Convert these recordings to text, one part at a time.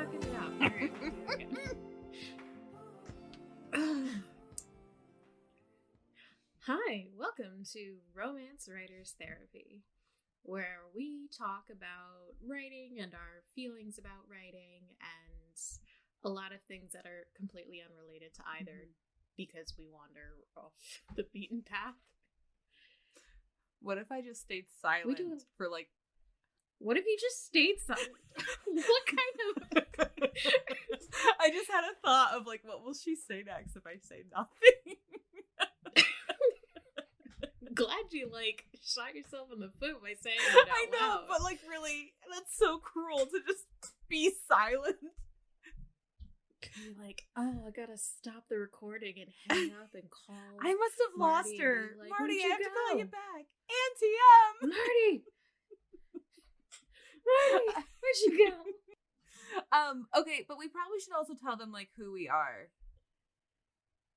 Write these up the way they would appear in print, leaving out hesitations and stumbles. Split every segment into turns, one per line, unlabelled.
fucking it up. All right, we'll do it again. Hi, welcome to Romance Writers Therapy, where we talk about writing and our feelings about writing and a lot of things that are completely unrelated to either because we wander off the beaten path.
What if I just stayed silent for like...
What if you just stayed silent? What kind of...
I just had a thought of like, what will she say next if I say nothing?
Glad you like shot yourself in the foot by saying it out
I know,
loud.
but like really, that's so cruel to just be silent.
You're like, oh, I gotta stop the recording and hang up and call.
I must have
Marty
lost her.
like,
Marty, I have to call
go?
you back. Auntie M.
Marty! Marty! Where'd you go?
Okay, but we probably should also tell them like who we are.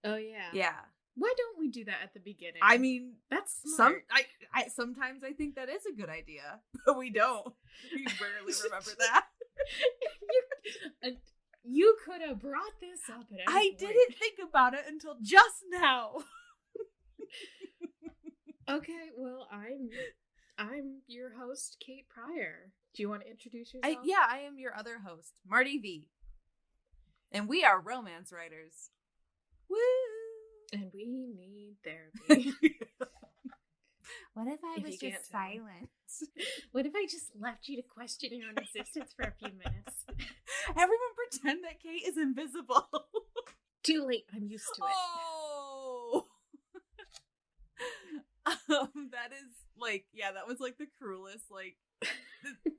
Oh yeah.
Yeah.
Why don't we do that at the beginning?
I mean,
that's smart.
I sometimes I think that is a good idea, but we don't. We rarely remember that.
You could have brought this up at any point.
Didn't think about it until just now.
Okay, well, I'm your host, Kate Pryor. Do you want to introduce yourself?
I am your other host, Marty V. And we are romance writers. Woo!
And we need therapy.
What if I was just silent?
What if I just left you to question your own existence for a few minutes?
Everyone pretend that Kate is invisible.
Too late. I'm used to it.
Oh! That is like, that was like the cruelest, like,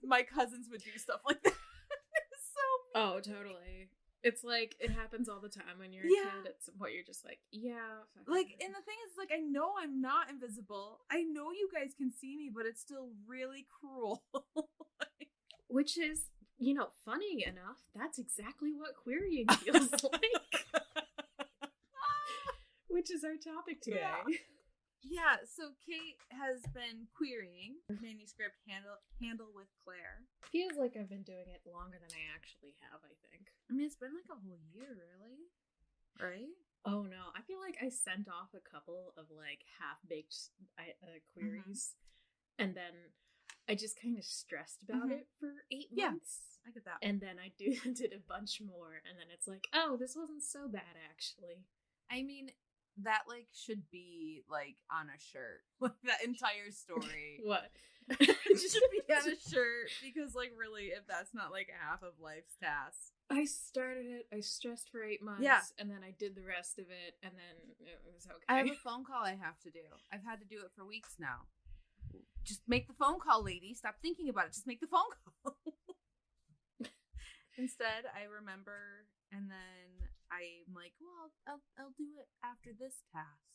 my cousins would do stuff like that. It's so mean.
Oh, totally. It's like, it happens all the time when you're a kid. At some point, you're just like,
Like, and the thing is, like, I know I'm not invisible. I know you guys can see me, but it's still really cruel.
Which is, funny enough, that's exactly what querying feels like. Which is our topic today.
Yeah, so Kate has been querying her manuscript Handle with Claire.
Feels like I've been doing it longer than I actually have, I think.
I mean, it's been like a whole year, really? Right?
Oh, no. I feel like I sent off a couple of, like, half-baked queries, and then I just kind of stressed about it for 8 months.
I get that.
And then I did a bunch more, and then it's like, oh, this wasn't so bad, actually.
I mean... That, like, should be, like, on a shirt. Like, that entire story.
What?
It should be on a shirt, because, like, really, if that's not, like, half of life's tasks.
I started it, I stressed for 8 months, and then I did the rest of it, and then it was okay.
I have a phone call I have to do. I've had to do it for weeks now. Just make the phone call, lady. Stop thinking about it. Just make the phone call. Instead, I remember, and then I'm like, well, I'll do it after this task.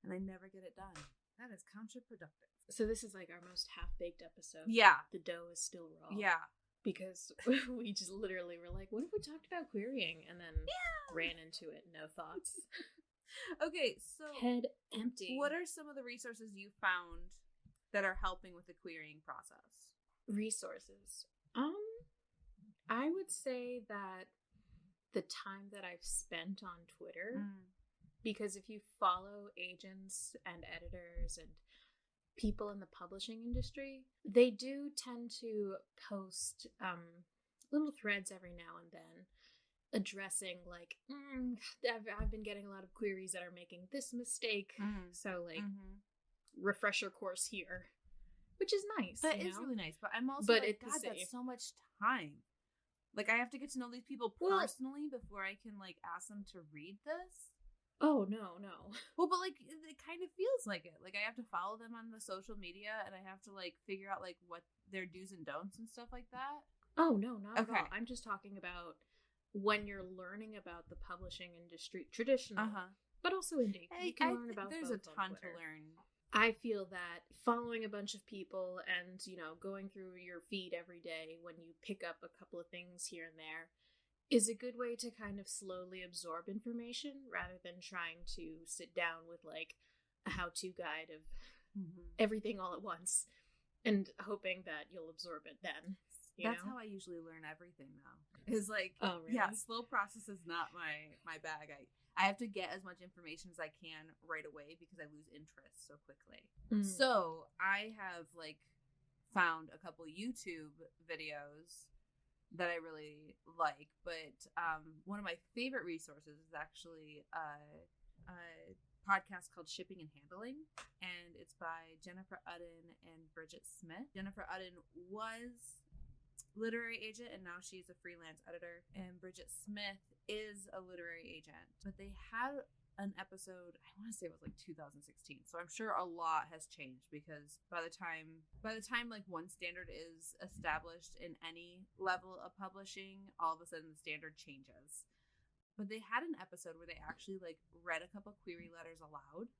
And I never get it done. That is counterproductive.
So this is like our most half-baked episode.
Yeah.
The dough is still raw.
Yeah.
Because we just literally were like, what if we talked about querying? And then ran into it. No thoughts.
Okay, so...
Head empty.
What are some of the resources you found that are helping with the querying process?
Resources. I would say that the time that I've spent on Twitter, because if you follow agents and editors and people in the publishing industry, they do tend to post little threads every now and then addressing like, I've been getting a lot of queries that are making this mistake, so like refresher course here, which is nice.
That is really nice, but I'm also like, God, that's so much time. Like, I have to get to know these people personally before I can, like, ask them to read this?
Oh, no.
Well, but, like, it kind of feels like it. Like, I have to follow them on the social media, and I have to, like, figure out, like, what their do's and don'ts and stuff like that.
Oh, no, not at all. I'm just talking about when you're learning about the publishing industry, traditional, but also indie. You can learn about
there's a ton to learn.
I feel that following a bunch of people and, going through your feed every day when you pick up a couple of things here and there is a good way to kind of slowly absorb information rather than trying to sit down with like a how-to guide of everything all at once and hoping that you'll absorb it then.
That's how I usually learn everything, though. Is like,
oh, really?
Yeah, slow process is not my bag. I have to get as much information as I can right away because I lose interest so quickly. So I have like found a couple YouTube videos that I really like, but one of my favorite resources is actually a podcast called Shipping and Handling, and it's by Jennifer Udden and Bridget Smith. Jennifer Udden was literary agent and now she's a freelance editor, and Bridget Smith is a literary agent. But they had an episode, I want to say it was like 2016, so I'm sure a lot has changed because by the time like one standard is established in any level of publishing, all of a sudden the standard changes. But they had an episode where they actually like read a couple query letters aloud,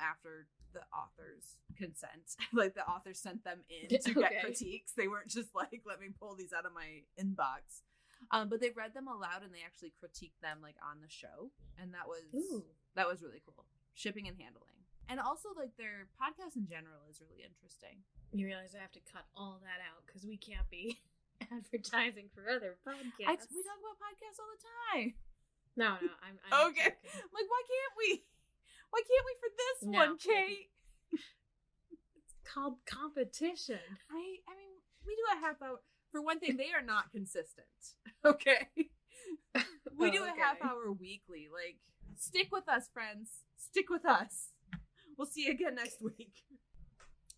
after the author's consent. Like the author sent them in to get critiques. They weren't just like, let me pull these out of my inbox. But they read them aloud and they actually critiqued them like on the show. And that was really cool. Shipping and Handling. And also like their podcast in general is really interesting.
You realize I have to cut all that out because we can't be advertising for other podcasts.
We talk about podcasts all the time.
No, I'm
okay. Joking. Like, why can't we? Why can't we for this one, Kate?
It's called competition.
I mean, we do a half hour. For one thing, they are not consistent. Okay. We do a half hour weekly. Like, stick with us, friends. Stick with us. We'll see you again next week.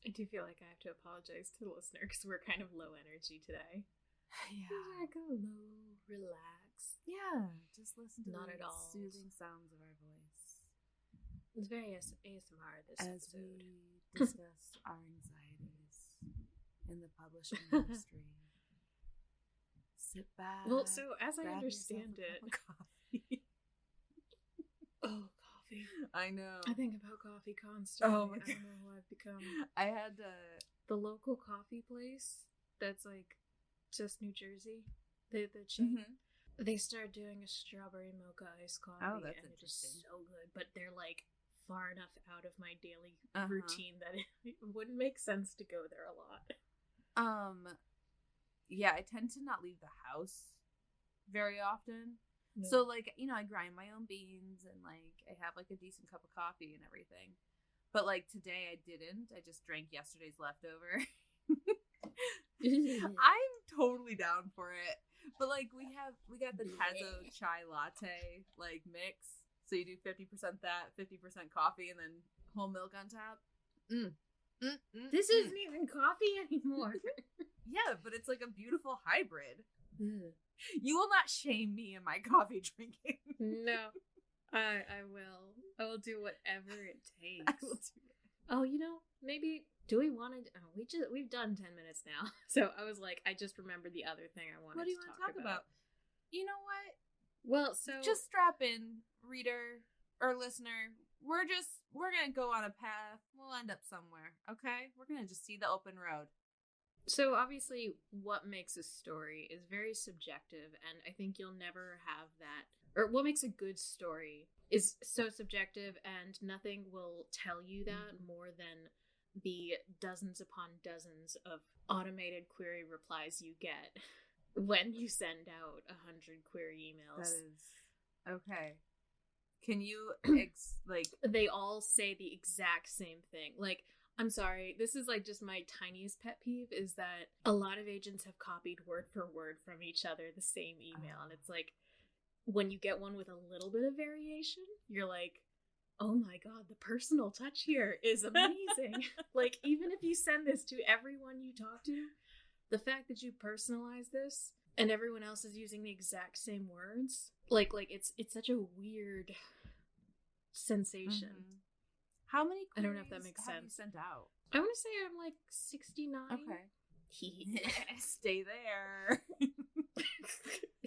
I do feel like I have to apologize to the listener because we're kind of low energy today.
Yeah.
Go low, relax.
Yeah, just listen to
Not
the
at all
soothing sounds of our voice.
It's very ASMR this
as
episode.
We discuss our anxieties in the publishing industry. Sit back.
Well, so as I understand it,
coffee.
Oh, coffee!
I know.
I think about coffee constantly.
Oh my God.
I don't know who I've become.
I had
the local coffee place that's like just New Jersey. The chain. Mm-hmm. They started doing a strawberry mocha iced coffee, and it is so good. But they're like far enough out of my daily routine that it wouldn't make sense to go there a lot.
Yeah, I tend to not leave the house very often. Yeah. So like, I grind my own beans and like I have like a decent cup of coffee and everything. But like today I didn't. I just drank yesterday's leftover. I'm totally down for it. But like we got the Tazo chai latte like mix. So you do 50% that, 50% coffee, and then whole milk on top.
This isn't even coffee anymore.
Yeah, but it's like a beautiful hybrid. You will not shame me in my coffee drinking.
No, I will. I will do whatever it takes.
I will do it.
Oh, maybe. Do we want to? Oh, we've done 10 minutes now. So I was like, I just rememred the other thing I wanted to talk about. What do you want to talk about?
You know what?
Well, so
just strap in, reader or listener. We're gonna go on a path. We'll end up somewhere. Okay? We're gonna just see the open road.
So obviously, what makes a story is very subjective, and I think you'll never have that. Or what makes a good story is so subjective, and nothing will tell you that more than the dozens upon dozens of automated query replies you get when you send out 100 query emails.
That is okay. Can you
they all say the exact same thing. Like, I'm sorry, this is like just my tiniest pet peeve is that a lot of agents have copied word for word from each other the same email, and it's like when you get one with a little bit of variation, you're like, oh my God, the personal touch here is amazing. Like, even if you send this to everyone you talk to, the fact that you personalize this and everyone else is using the exact same words, like it's such a weird sensation.
Mm-hmm. How many queries
I don't know if that makes
have
sense.
you sent out?
I want to say I'm like 69.
Okay. Stay there.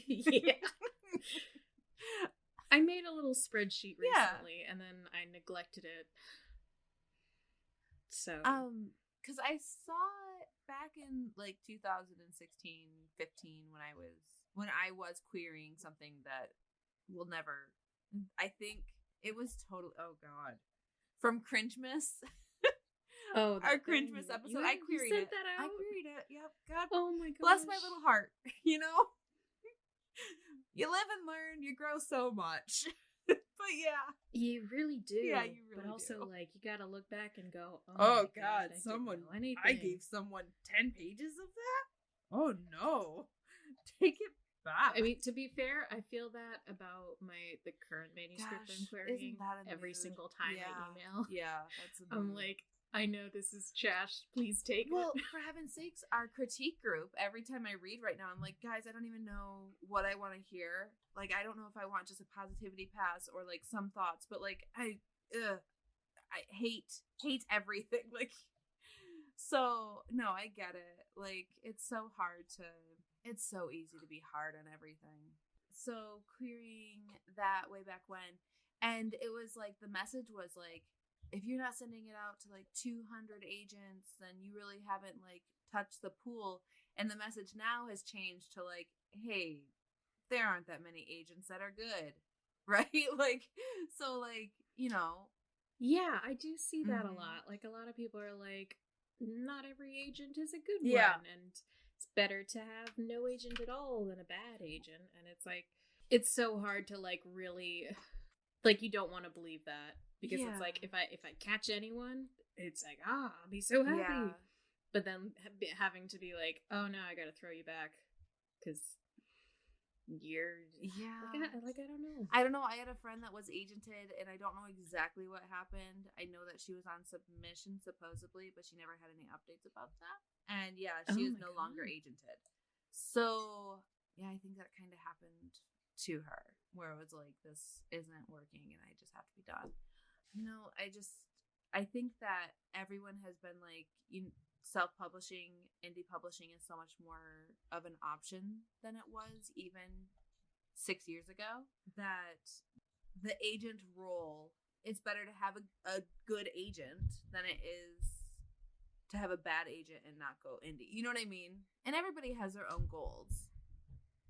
Yeah. I made a little spreadsheet recently, and then I neglected it. So,
because I saw it back in like 2016, 15 when I was querying something that will never. I think it was totally. Oh God, from Cringemas.
Oh,
our Cringemas episode. I queried it.
That out?
I queried it. Yep. God
Oh my god.
bless my little heart. You know? You live and learn. You grow so much. But yeah.
You really do.
Yeah, you really do.
But also, like, you gotta look back and go,
oh
my
God,
I
someone,
didn't know anything.
I gave someone 10 pages of that? Oh no. Take it back.
I mean, to be fair, I feel that about the current manuscript
Gosh,
I'm querying
isn't that a
every
mood?
single time I email.
Yeah, that's a
I'm
mood.
like, I know this is trash. Please take
Well,
it.
for heaven's sakes, our critique group, every time I read right now, I'm like, guys, I don't even know what I want to hear. Like, I don't know if I want just a positivity pass or, like, some thoughts, but, like, I hate everything. Like, so, no, I get it. Like, it's so easy to be hard on everything. So, querying that way back when, and it was, like, the message was, like, if you're not sending it out to like 200 agents, then you really haven't like touched the pool. And the message now has changed to like, hey, there aren't that many agents that are good, right? Like, so like, you know.
Yeah, I do see that a lot. Like a lot of people are like, not every agent is a good one. And it's better to have no agent at all than a bad agent. And it's like, it's so hard to like really, like you don't want to believe that. Because it's like, if I catch anyone, it's like, I'll be so happy. Yeah. But then having to be like, oh no, I gotta throw you back. Because you're... Yeah. Like, I don't know.
I don't know. I had a friend that was agented, and I don't know exactly what happened. I know that she was on submission, supposedly, but she never had any updates about that. And yeah, she is no longer agented. So, yeah, I think that kind of happened to her. Where it was like, this isn't working, and I just have to be done. You know, I think that everyone has been like, self-publishing, indie publishing is so much more of an option than it was even 6 years ago. That the agent role, it's better to have a good agent than it is to have a bad agent and not go indie. You know what I mean? And everybody has their own goals.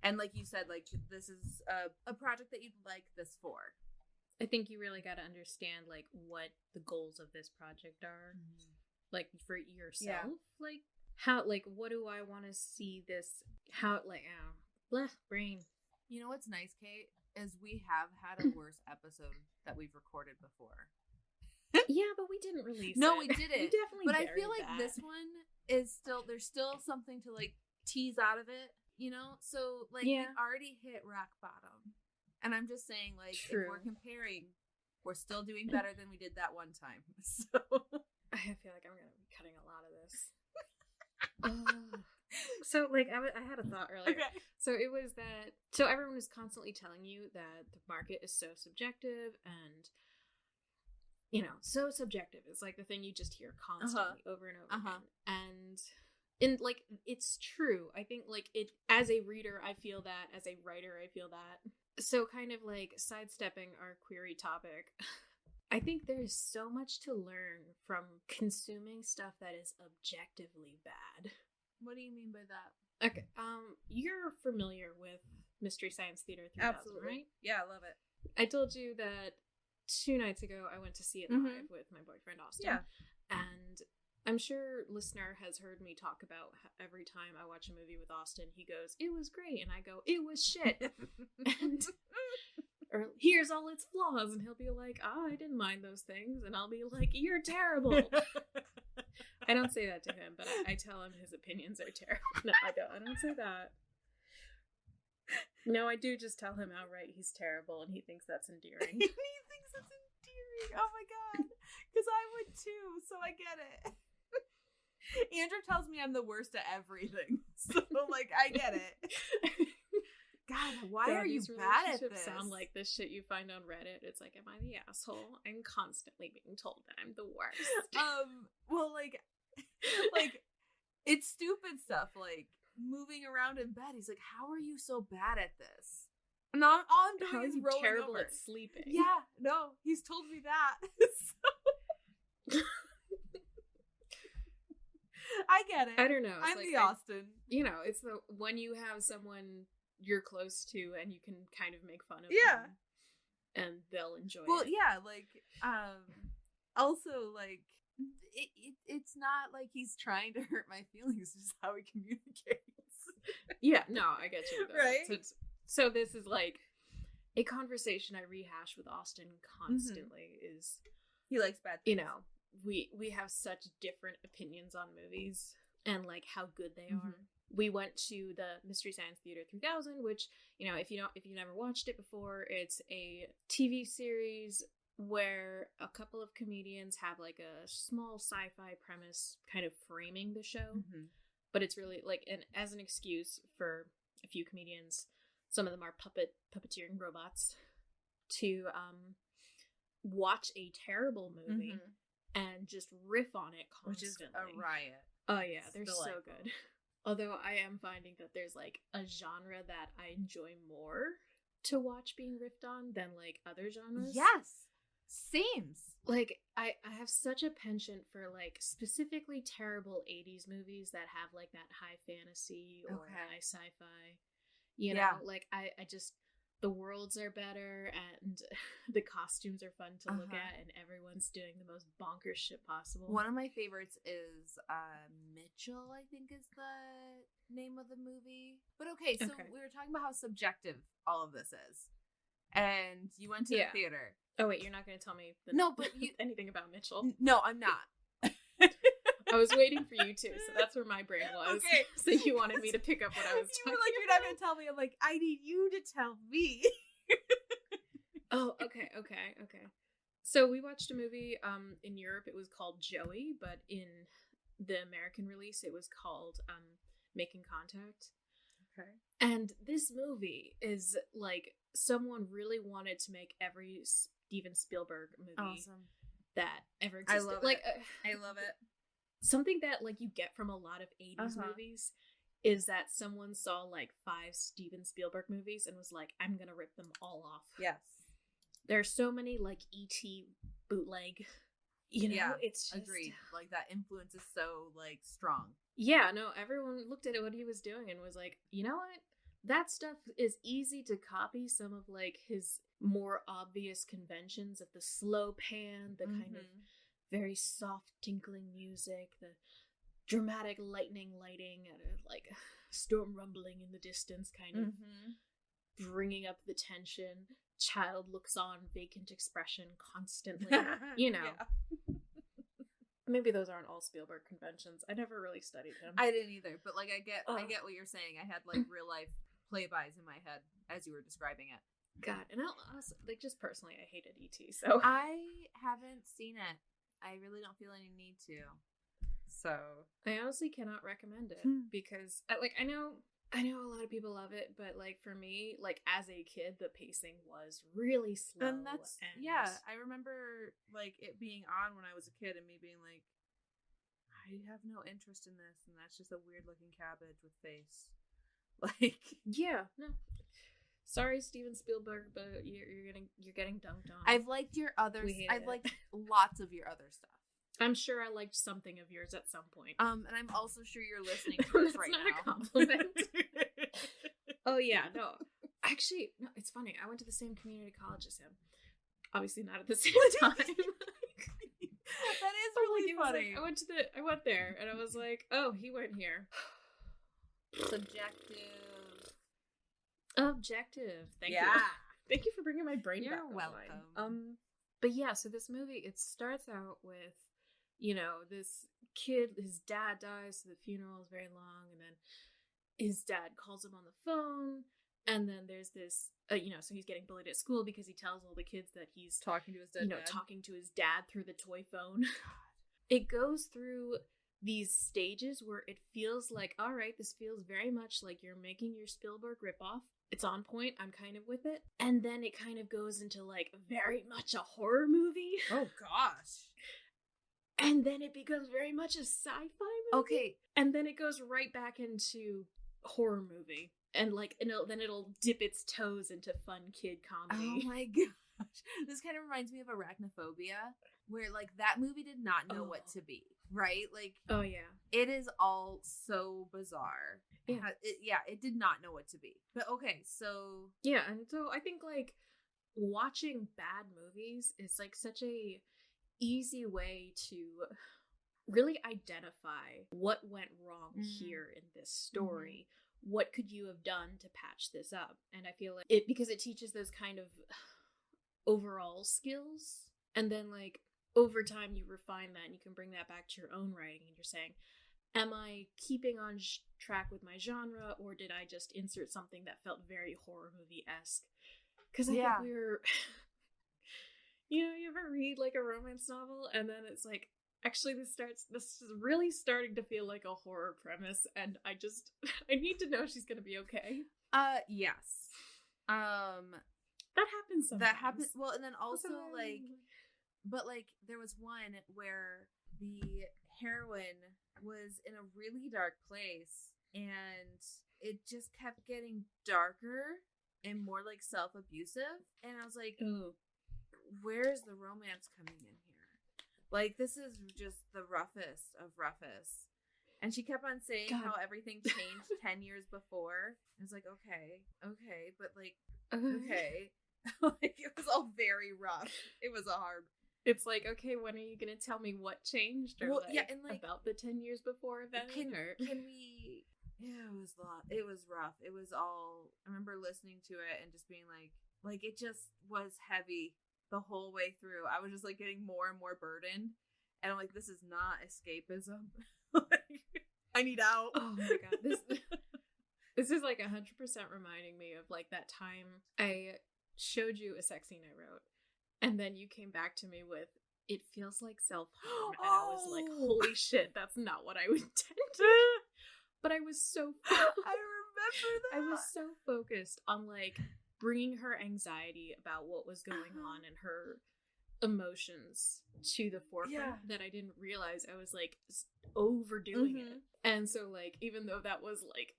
And like you said, like this is a project that you'd like this for.
I think you really got to understand like what the goals of this project are, like for yourself. Like how, like what do I want to see this? How like brain.
You know what's nice, Kate, is we have had a worse episode that we've recorded before.
Yeah, but we didn't release.
No, we didn't.
We definitely.
But I feel like this one is still. There's still something to like tease out of it. You know, so like we already hit rock bottom. And I'm just saying, like, if we're comparing, we're still doing better than we did that one time. So
I feel like I'm going to be cutting a lot of this. So, like, I had a thought earlier. Okay. So it was that, so everyone was constantly telling you that the market is so subjective and, you know, so subjective. It's like the thing you just hear constantly over and over again. And like, it's true. I think, like, it, as a reader, I feel that. As a writer, I feel that. So kind of like sidestepping our query topic, I think there's so much to learn from consuming stuff that is objectively bad.
What do you mean by that?
Okay, you're familiar with Mystery Science Theater 3000,
Absolutely.
Right?
Yeah, I love it.
I told you that 2 nights ago I went to see it live with my boyfriend Austin. Yeah. And I'm sure listener has heard me talk about every time I watch a movie with Austin, he goes, it was great. And I go, it was shit. And, or here's all its flaws. And he'll be like, I didn't mind those things. And I'll be like, you're terrible. I don't say that to him, but I tell him his opinions are terrible. No, I don't say that. No, I do just tell him outright he's terrible and he thinks that's endearing.
He thinks it's endearing. Oh my God. Because I would too, so I get it. Andrew tells me I'm the worst at everything. So, like, I get it. God, why are you bad at this?
Sound like this shit you find on Reddit. It's like, am I the asshole? I'm constantly being told that I'm the worst.
Well, like, it's stupid stuff, like moving around in bed. He's like, how are you so bad at this? And all I'm doing is rolling
terrible
over.
At sleeping.
Yeah, no, he's told me that. So... I get it.
I don't know.
I'm like, the Austin.
You know, it's the when you have someone you're close to and you can kind of make fun of them and they'll enjoy it.
Well, yeah, like, also, like, it's not like he's trying to hurt my feelings. It's just how he communicates.
Yeah, no, I get you.
Right?
So this is like a conversation I rehash with Austin constantly. Is
he likes bad things.
You know, we have such different opinions on movies and like how good they are. We went to the Mystery Science Theater 3000, which, you know, if you never watched it before, it's a TV series where a couple of comedians have like a small sci-fi premise kind of framing the show. But it's really like as an excuse for a few comedians, some of them are puppeteering robots, to watch a terrible movie and just riff on it constantly.
Which is a riot.
Oh yeah, they're so good. Although I am finding that there's like a genre that I enjoy more to watch being riffed on than like other genres.
Yes. Seems.
Like I have such a penchant for like specifically terrible 80s movies that have like that high fantasy or high sci-fi. You know, like I just, the worlds are better and the costumes are fun to look at and everyone's doing the most bonkers shit possible.
One of my favorites is Mitchell, I think is the name of the movie. But okay, so we were talking about how subjective all of this is. And you went to the theater.
Oh wait, you're not going to tell me anything about Mitchell?
No, I'm not.
I was waiting for you to, so that's where my brain was. Okay. So you wanted me to pick up what I was talking about.
You're not going to tell me. I'm like, I need you to tell me.
Oh, okay. So we watched a movie in Europe. It was called Joey, but in the American release, it was called Making Contact.
Okay.
And this movie is like someone really wanted to make every Steven Spielberg movie that ever existed.
I love
it.
I love it.
Something that like you get from a lot of 80s movies is that someone saw like 5 Steven Spielberg movies and was like, I'm gonna rip them all off.
Yes.
There's so many like E.T. bootleg, you know, it's just...
Agreed. Like that influence is so like strong.
Yeah, no, everyone looked at what he was doing and was like, you know what? That stuff is easy to copy some of like his more obvious conventions of the slow pan, the kind of very soft tinkling music, the dramatic lightning lighting, like storm rumbling in the distance, kind of bringing up the tension. Child looks on, vacant expression constantly, you know. Yeah. Maybe those aren't all Spielberg conventions. I never really studied him.
I didn't either, but like I get what you're saying. I had like real life playbys in my head as you were describing it.
God, and I also, like, just personally, I hated E.T. So
I haven't seen it. I really don't feel any need to. So
I honestly cannot recommend it because I know a lot of people love it, but like for me, like as a kid, the pacing was really slow.
And I remember like it being on when I was a kid and me being like, I have no interest in this, and that's just a weird looking cabbage with face. Like,
yeah, no. Sorry, Steven Spielberg, but you're getting dunked on.
I've liked your other. I've liked lots of your other stuff.
I'm sure I liked something of yours at some point.
And I'm also sure you're listening to us right now.
That's not a compliment. Oh yeah, no. Actually, no, it's funny. I went to the same community college as him. Obviously, not at the same time.
That is really funny.
Like, I went there, and I was like, oh, he went here. Objective. Thank you. Thank you for bringing my brain back.
You're welcome.
But yeah, so this movie, it starts out with, you know, this kid, his dad dies, so the funeral is very long, and then his dad calls him on the phone, and then there's this, so he's getting bullied at school because he tells all the kids that he's
talking to his dad,
talking to his dad through the toy phone. It goes through these stages where it feels like, all right, this feels very much like you're making your Spielberg ripoff. It's on point. I'm kind of with it. And then it kind of goes into like very much a horror movie.
Oh gosh.
And then it becomes very much a sci-fi movie.
Okay.
And then it goes right back into horror movie. And like, then it'll dip its toes into fun kid comedy.
Oh my gosh. This kind of reminds me of Arachnophobia, where like that movie did not know what to be, right? Like,
oh yeah.
It is all so bizarre.
Yeah.
It did not know what to be. But okay, so...
Yeah, and so I think, like, watching bad movies is, like, such a easy way to really identify what went wrong here in this story. What could you have done to patch this up? And I feel like because it teaches those kind of overall skills, and then like over time you refine that and you can bring that back to your own writing, and you're saying, am I keeping on track with my genre, or did I just insert something that felt very horror movie-esque? Because I think we're you ever read like a romance novel and then it's like, actually this is really starting to feel like a horror premise, and I need to know she's gonna be okay.
Yes.
That happens sometimes.
That happens. Well, and then also but like there was one where the heroine was in a really dark place, and it just kept getting darker and more like self-abusive, and I was like, ooh, where's the romance coming in here? Like, this is just the roughest of roughest. And she kept on saying how everything changed 10 years before. I was like, okay, but like, okay. Like, it was all very rough. It was a hard.
It's like, okay, when are you going to tell me what changed? Or
and like
about the 10 years before event?
Can we... Yeah, it was a lot. It was rough. It was all... I remember listening to it and just being like it just was heavy the whole way through. I was just like getting more and more burdened, and I'm like, this is not escapism. Like, I need out.
Oh my god, this is like 100% reminding me of like that time I showed you a sex scene I wrote, and then you came back to me with, it feels like self-harm, and I was like, holy shit, that's not what I intended. But I was so
I remember that.
I was so focused on like bringing her anxiety about what was going on and her emotions to the forefront that I didn't realize I was like overdoing it. And so like, even though that was like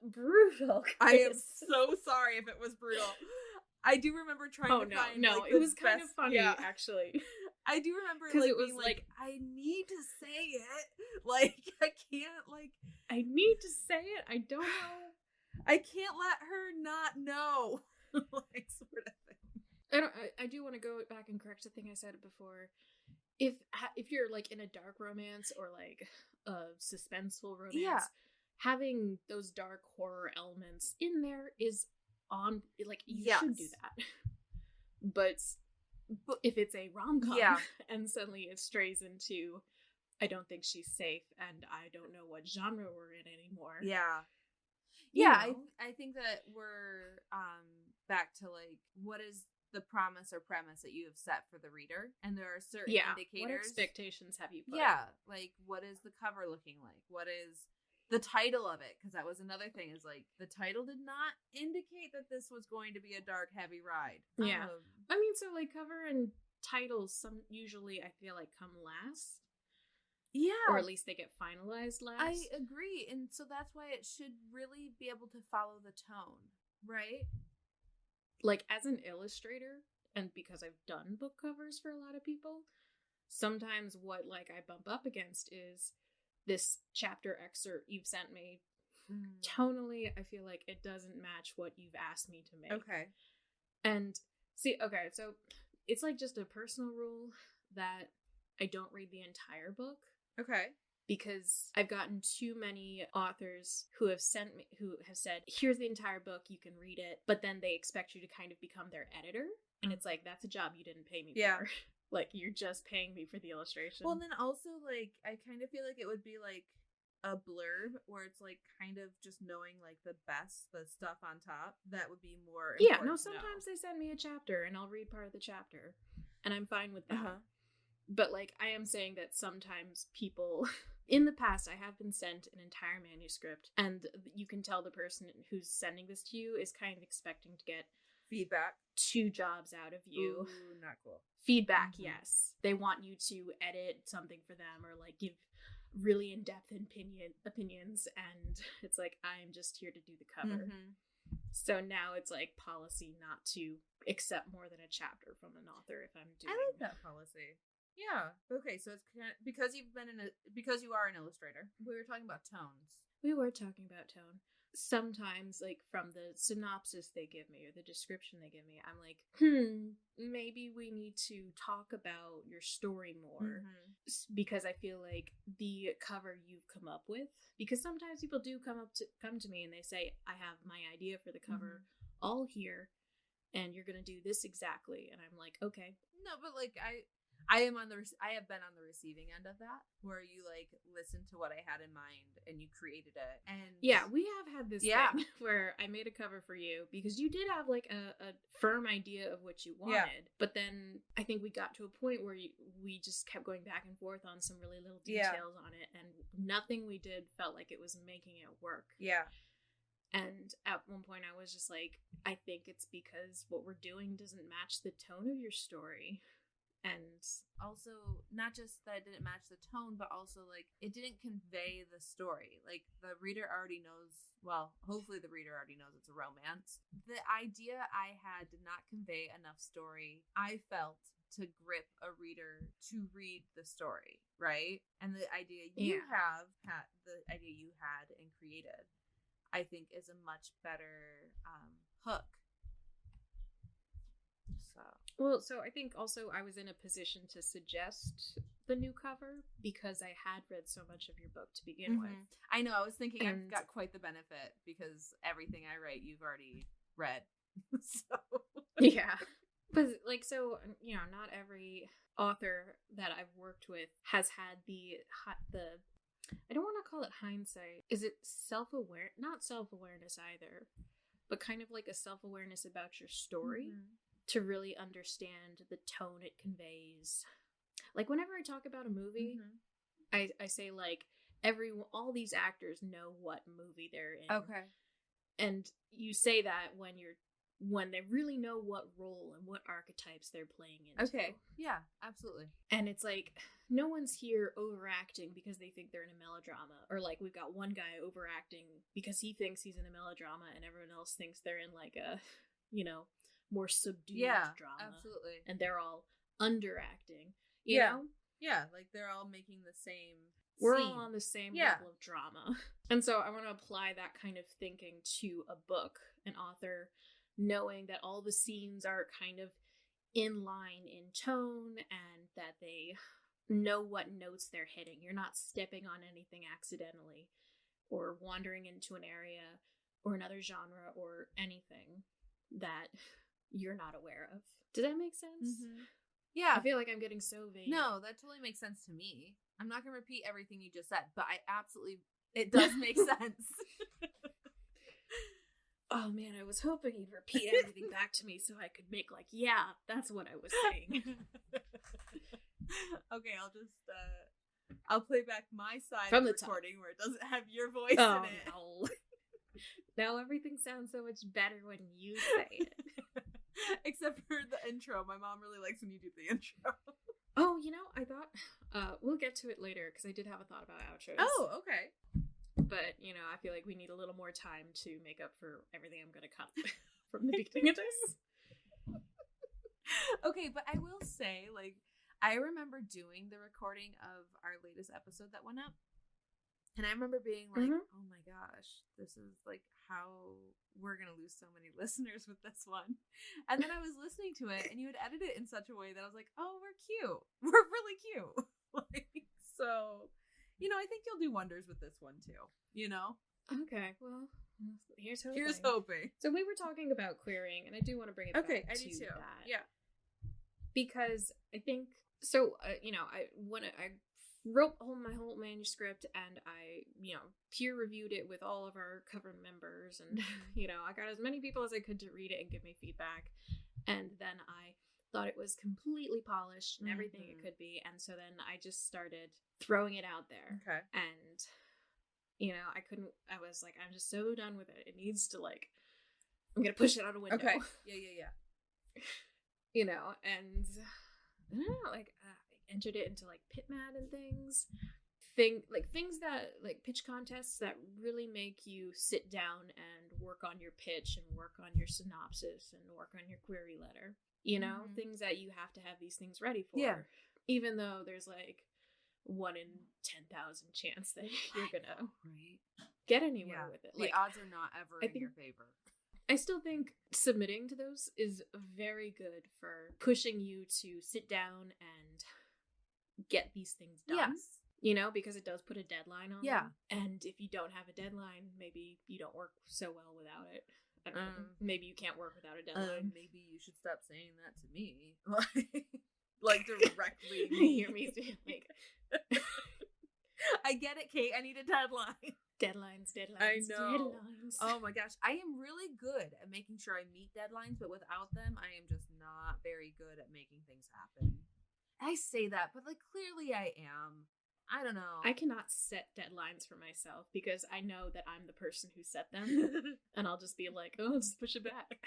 brutal,
I am so sorry if it was brutal. I do remember trying to find like,
it was kind of funny actually.
I do remember like it was like, I need to say it. Like, I can't like,
I need to say it. I don't know.
I can't let her not know. Like, sort of thing.
I do want to go back and correct the thing I said before. If you're like in a dark romance or like a suspenseful romance, having those dark horror elements in there is on, like, you should do that. But if it's a rom-com and suddenly it strays into, I don't think she's safe and I don't know what genre we're in anymore.
I think that we're back to like, what is the promise or premise that you have set for the reader, and there are certain indicators.
What expectations have you put?
Like, what is the cover looking like? What is the title of it? Because that was another thing, is like, the title did not indicate that this was going to be a dark, heavy ride.
I mean, so like cover and titles usually I feel like come last. Or at least they get finalized last.
I agree. And so that's why it should really be able to follow the tone, right?
Like, as an illustrator, and because I've done book covers for a lot of people, sometimes what like I bump up against is this chapter excerpt you've sent me. Tonally, I feel like it doesn't match what you've asked me to make.
Okay.
And so it's like just a personal rule that I don't read the entire book.
Okay.
Because I've gotten too many authors who have said, here's the entire book, you can read it, but then they expect you to kind of become their editor. And it's like, that's a job you didn't pay me for. Like, you're just paying me for the illustration.
Well, then also, like, I kind of feel like it would be like a blurb where it's like kind of just knowing like the stuff on top. That would be more important.
Sometimes they send me a chapter and I'll read part of the chapter and I'm fine with that. But like, I am saying that sometimes people, in the past, I have been sent an entire manuscript, and you can tell the person who's sending this to you is kind of expecting to get
feedback,
2 jobs out of you.
Ooh, not cool.
Feedback, yes. They want you to edit something for them or like give really in-depth opinions, and it's like, I'm just here to do the cover. So now it's like policy not to accept more than a chapter from an author if I'm doing.
I like that policy. Yeah. Okay, so it's because you are an illustrator. We were talking about tones.
We were talking about tone. sometimes, like, from the synopsis they give me or the description they give me, I'm like, maybe we need to talk about your story more, because I feel like the cover you've come up with, because sometimes people do come to me and they say, I have my idea for the cover all here, and you're gonna do this exactly, and I'm like, okay.
No, but like I have been on the receiving end of that, where you like listened to what I had in mind and you created it. And
yeah, we have had this thing where I made a cover for you because you did have like a firm idea of what you wanted, but then I think we got to a point where we just kept going back and forth on some really little details on it, and nothing we did felt like it was making it work. Yeah. And at one point I was just like, I think it's because what we're doing doesn't match the tone of your story. And
also, not just that it didn't match the tone, but also, like, it didn't convey the story. Like, the reader already knows, well, hopefully the reader already knows it's a romance. The idea I had did not convey enough story, I felt, to grip a reader to read the story, right? And the idea you had and created, I think, is a much better hook.
So I think also I was in a position to suggest the new cover because I had read so much of your book to begin with.
I know. I was thinking I've got quite the benefit because everything I write you've already read. So
yeah, but like, so, you know, not every author that I've worked with has had the I don't want to call it hindsight. Is it self-aware? Not self-awareness either, but kind of like a self-awareness about your story. To really understand the tone it conveys. Like, whenever I talk about a movie, I say, like, all these actors know what movie they're in. Okay. And you say that when they really know what role and what archetypes they're playing into.
Okay. Yeah, absolutely.
And it's like, no one's here overacting because they think they're in a melodrama. Or, like, we've got one guy overacting because he thinks he's in a melodrama and everyone else thinks they're in, like, a, you know, more subdued drama.
Absolutely.
And they're all underacting. You know?
Yeah, like they're all making the same
We're
scene.
all on the same level of drama. And so I want to apply that kind of thinking to a book, an author, knowing that all the scenes are kind of in line in tone and that they know what notes they're hitting. You're not stepping on anything accidentally or wandering into an area or another genre or anything that you're not aware of. Does that make sense?
Yeah.
I feel like I'm getting so vague.
No, that totally makes sense to me. I'm not going to repeat everything you just said, but it does make sense.
Oh man, I was hoping you'd repeat everything back to me so I could make like, yeah, that's what I was saying.
Okay, I'll play back my side from the recording where it doesn't have your voice in it.
No. Now everything sounds so much better when you say it.
Except for the intro. My mom really likes when you do the intro.
Oh, you know, I thought we'll get to it later because I did have a thought about outros.
Oh, okay.
But, you know, I feel like we need a little more time to make up for everything I'm going to cut from the beginning of this.
Okay, but I will say, like, I remember doing the recording of our latest episode that went up. And I remember being like, oh my gosh, this is like how we're going to lose so many listeners with this one. And then I was listening to it and you had edited it in such a way that I was like, oh, we're cute. We're really cute. Like, so, you know, I think you'll do wonders with this one too, you know?
Okay, well, here's hoping.
Here's hoping.
So we were talking about queering, and I do want to bring it back to that.
Yeah.
Because I think, so, you know, I wrote my whole manuscript and I, you know, peer reviewed it with all of our cover members, and, you know, I got as many people as I could to read it and give me feedback. And then I thought it was completely polished and everything it could be. And so then I just started throwing it out there. Okay. And, you know, I was like, I'm just so done with it. It needs to, like, I'm going to push it out a window.
Okay. Yeah.
You know, and I don't know, like, entered it into like Pitmat and things that like pitch contests that really make you sit down and work on your pitch and work on your synopsis and work on your query letter, you know, things that you have to have these things ready for, even though there's like 1 in 10,000 chance that you're gonna get anywhere with it.
The odds are not ever in your favor.
I still think submitting to those is very good for pushing you to sit down and get these things done.
Yes.
You know, because it does put a deadline on them. And if you don't have a deadline, maybe you don't work so well without it. I don't know. Maybe you can't work without a deadline.
Maybe you should stop saying that to me. Like directly.
You hear me say, like...
I get it, Kate. I need a deadline.
Deadlines.
I know.
Deadlines.
Oh my gosh. I am really good at making sure I meet deadlines, but without them, I am just not very good at making things happen. I say that, but like clearly I am. I don't know.
I cannot set deadlines for myself because I know that I'm the person who set them. And I'll just be like, oh, I'll just push it back.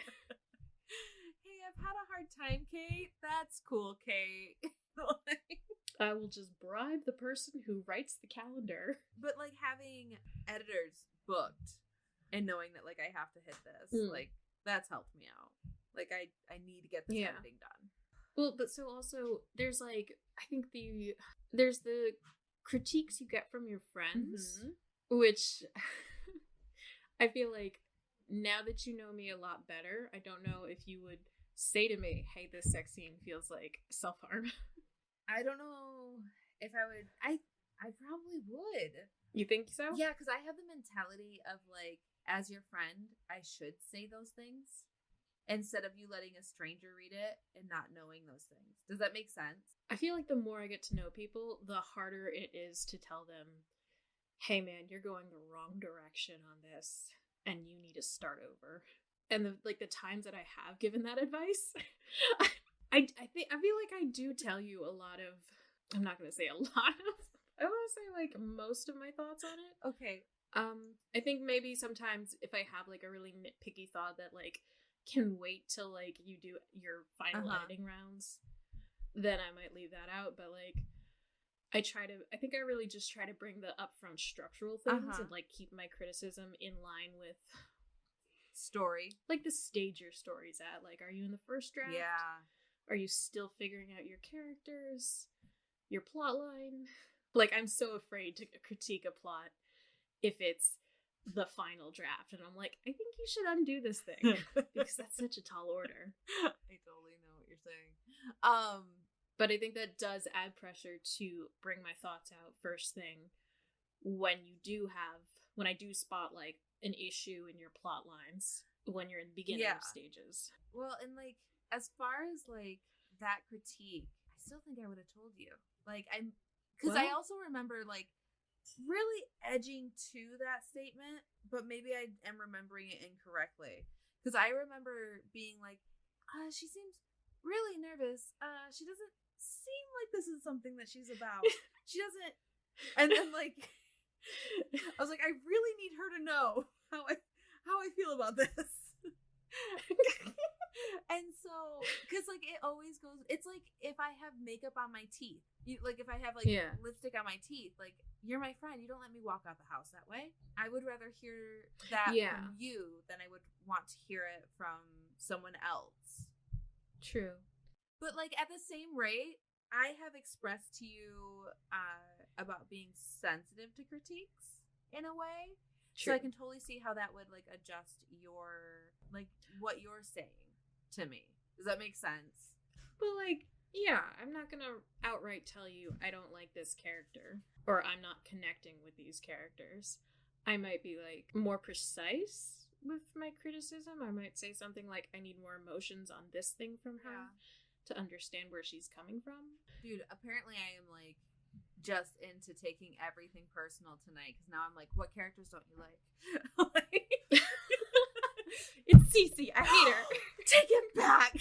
Hey, I've had a hard time, Kate. That's cool, Kate.
I will just bribe the person who writes the calendar.
But like having editors booked and knowing that like I have to hit this, like that's helped me out. Like I need to get this editing done.
Well, but so also there's like, I think there's the critiques you get from your friends, which I feel like now that you know me a lot better, I don't know if you would say to me, hey, this sex scene feels like self-harm.
I don't know if I would. I probably would.
You think so?
Yeah, because I have the mentality of like, as your friend, I should say those things instead of you letting a stranger read it and not knowing those things. Does that make sense?
I feel like the more I get to know people, the harder it is to tell them, hey man, you're going the wrong direction on this and you need to start over. And the times that I have given that advice, I feel like I do tell you a lot of, I'm not going to say a lot of, I want to say like most of my thoughts on it.
Okay.
I think maybe sometimes if I have like a really nitpicky thought that like can wait till like you do your final editing rounds, then I might leave that out. But like I think I really just try to bring the upfront structural things and like keep my criticism in line with
story. Like
the stage your story's at. Like, are you in the first draft?
Yeah.
Are you still figuring out your characters? Your plot line? Like, I'm so afraid to critique a plot if it's the final draft. And I'm like, I think you should undo this thing. Because that's such a tall order.
I totally know what you're saying.
But I think that does add pressure to bring my thoughts out first thing when I do spot, like, an issue in your plot lines when you're in the beginning stages.
Well, and, like, as far as, like, that critique, I still think I would have told you. Like, because I also remember, like, really edging to that statement, but maybe I am remembering it incorrectly. Because I remember being like, she seems really nervous. She doesn't seem like this is something that she's about. She doesn't. And then, like, I was like, I really need her to know how I feel about this. And so, because like it always goes, it's like if I have makeup on my teeth, like if I have like lipstick on my teeth, like you're my friend, you don't let me walk out the house that way. I would rather hear that from you than I would want to hear it from someone else.
True.
But like at the same rate, I have expressed to you about being sensitive to critiques in a way. True. So I can totally see how that would like adjust your like what you're saying to me. Does that make sense?
But like, yeah, I'm not gonna outright tell you I don't like this character or I'm not connecting with these characters. I might be like more precise with my criticism. I might say something like I need more emotions on this thing from her to understand where she's coming from.
Dude, apparently I am like just into taking everything personal tonight because now I'm like, what characters don't you like?
It's Cece. I hate her.
Take it back.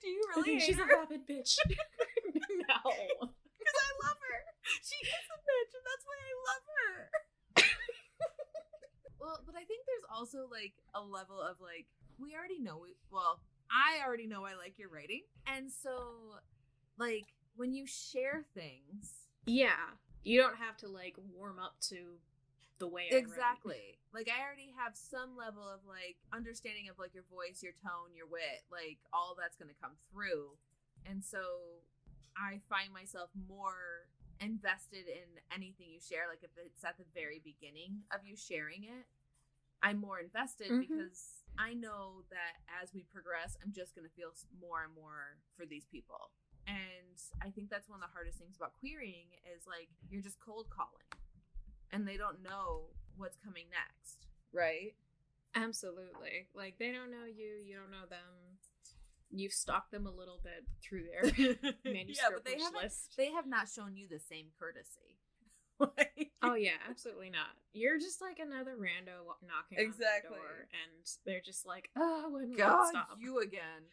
Do you really hate
she's
her?
A rabid bitch. No.
Because I love her. She is a bitch and that's why I love her. Well, but I think there's also like a level of like, we already know I already know I like your writing. And so, like, when you share things...
Yeah. You don't have to, like, warm up to the way I
Exactly. Write. Like, I already have some level of, like, understanding of, like, your voice, your tone, your wit. Like, all that's going to come through. And so, I find myself more invested in anything you share. Like if it's at the very beginning of you sharing it, I'm more invested because I know that as we progress, I'm just going to feel more and more for these people. And I think that's one of the hardest things about querying is like you're just cold calling and they don't know what's coming next, right?
Absolutely. Like they don't know you, you don't know them. You've stalked them a little bit through their manuscript list.
They have not shown you the same courtesy.
Oh yeah, absolutely not. You're just like another rando knocking on their door, and they're just like, "Oh, when will it stop?"
You again.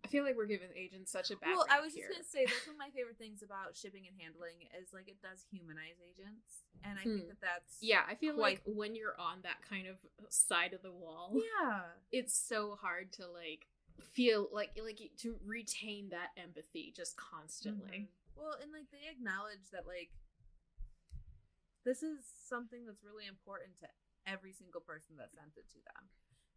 I feel like we're giving agents such a bad.
Well, I was just gonna say that's one of my favorite things about shipping and handling is like it does humanize agents, and I think that's
I feel like when you're on that kind of side of the wall, it's so hard to like feel like to retain that empathy just constantly.
Well, and like they acknowledge that like this is something that's really important to every single person that sent it to them,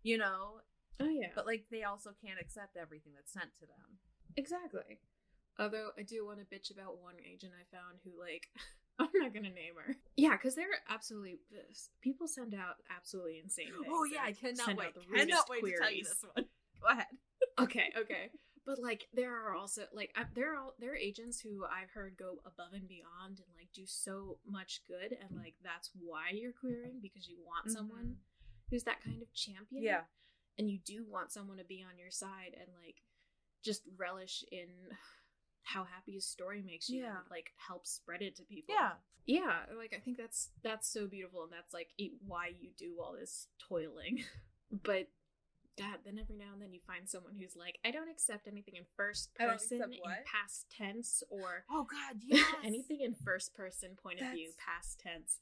you know.
Oh yeah.
But like they also can't accept everything that's sent to them.
Exactly. Although I do want to bitch about one agent I found who like I'm not gonna name her. Yeah, because they're absolutely people send out absolutely insane things.
Oh yeah, I cannot wait. Cannot wait to tell you this one. Go ahead.
Okay. But like there are also like there are agents who I've heard go above and beyond and like do so much good, and like that's why you're querying, because you want someone who's that kind of champion.
Yeah.
And you do want someone to be on your side and like just relish in how happy a story makes you and like help spread it to people. Yeah, like I think that's so beautiful, and that's like why you do all this toiling. But God, then every now and then you find someone who's like, I don't accept anything in first person, in past tense, or
oh God, yes,
anything in first person point of view, past tense.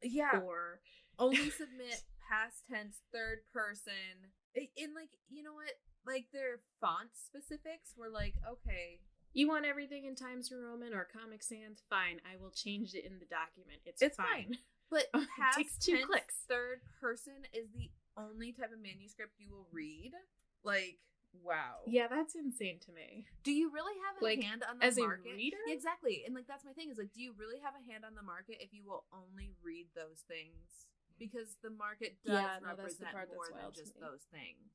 Yeah.
Or
only submit past tense, third person. In like, you know what? Like their font specifics were like, okay.
You want everything in Times New Roman or Comic Sans? Fine, I will change it in the document. It's fine.
But past
takes 2 clicks.
Third person is the only type of manuscript you will read. Like, wow.
Yeah, that's insane to me.
Do you really have a hand on the market?
As a reader?
Yeah, exactly. And like that's my thing is like, do you really have a hand on the market if you will only read those things? Because the market does represent more than just those things.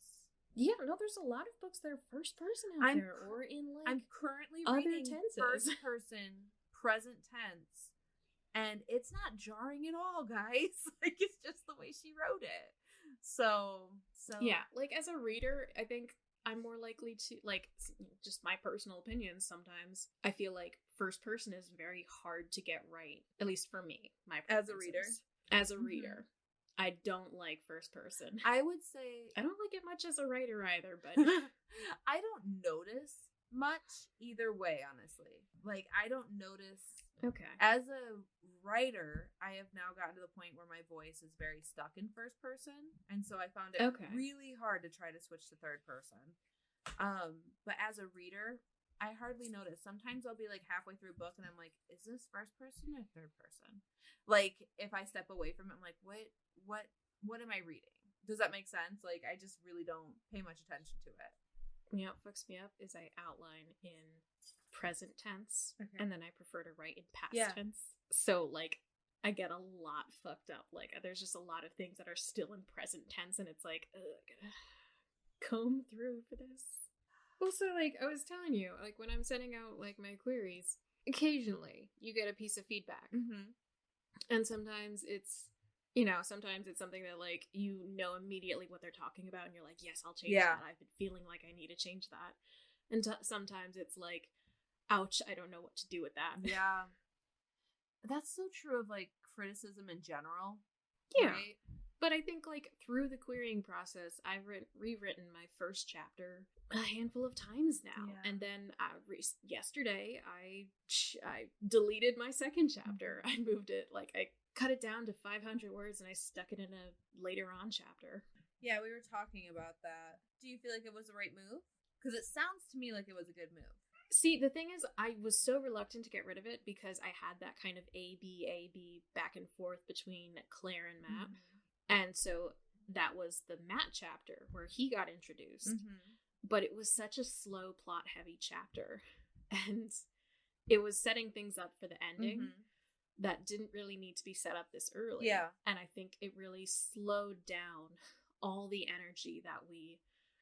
Yeah, no, there's a lot of books that are first person out there, or in like
I'm currently
other
reading
tenses.
First person, present tense, and it's not jarring at all, guys. Like it's just the way she wrote it. So
yeah, like as a reader, I think I'm more likely to like just my personal opinion. Sometimes I feel like first person is very hard to get right, at least for me. My
as a reader.
As a reader, I don't like first person.
I would say
I don't like it much as a writer either, but
I don't notice much either way, honestly. Like I don't notice.
Okay.
As a writer, I have now gotten to the point where my voice is very stuck in first person, and so I found it really hard to try to switch to third person. But as a reader, I hardly notice. Sometimes I'll be like halfway through a book and I'm like, is this first person or third person? Like if I step away from it, I'm like, what am I reading? Does that make sense? Like I just really don't pay much attention to it.
You know what fucks me up is I outline in present tense and then I prefer to write in past tense. So like I get a lot fucked up. Like there's just a lot of things that are still in present tense and it's like, ugh, I gotta comb through for this. Also, like I was telling you, like when I'm sending out like my queries, occasionally you get a piece of feedback. And sometimes it's, sometimes it's something that like, immediately what they're talking about and you're like, yes, I'll change that. I've been feeling like I need to change that. And sometimes it's like, ouch, I don't know what to do with that.
Yeah. That's so true of like criticism in general.
Yeah.
Right?
But I think like through the querying process, I've rewritten my first chapter a handful of times now. Yeah. And then yesterday, I deleted my second chapter. I moved it, like I cut it down to 500 words and I stuck it in a later on chapter.
Yeah, we were talking about that. Do you feel like it was the right move? Because it sounds to me like it was a good move.
See, the thing is, I was so reluctant to get rid of it because I had that kind of A-B back and forth between Claire and Matt. And so that was the Matt chapter where he got introduced. But it was such a slow plot heavy chapter. And it was setting things up for the ending
Mm-hmm.
that didn't really need to be set up this early.
Yeah.
And I think it really slowed down all the energy that we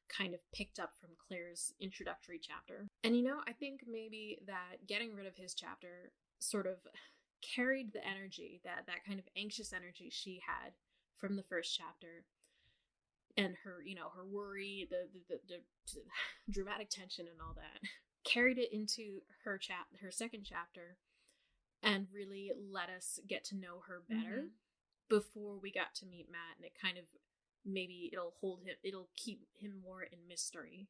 kind of picked up from Claire's introductory chapter. And I think maybe that getting rid of his chapter sort of carried the energy, that kind of anxious energy she had from the first chapter, and her, her worry, the dramatic tension and all that, carried it into her second chapter, and really let us get to know her better before we got to meet Matt. And it kind of, maybe it'll keep him more in mystery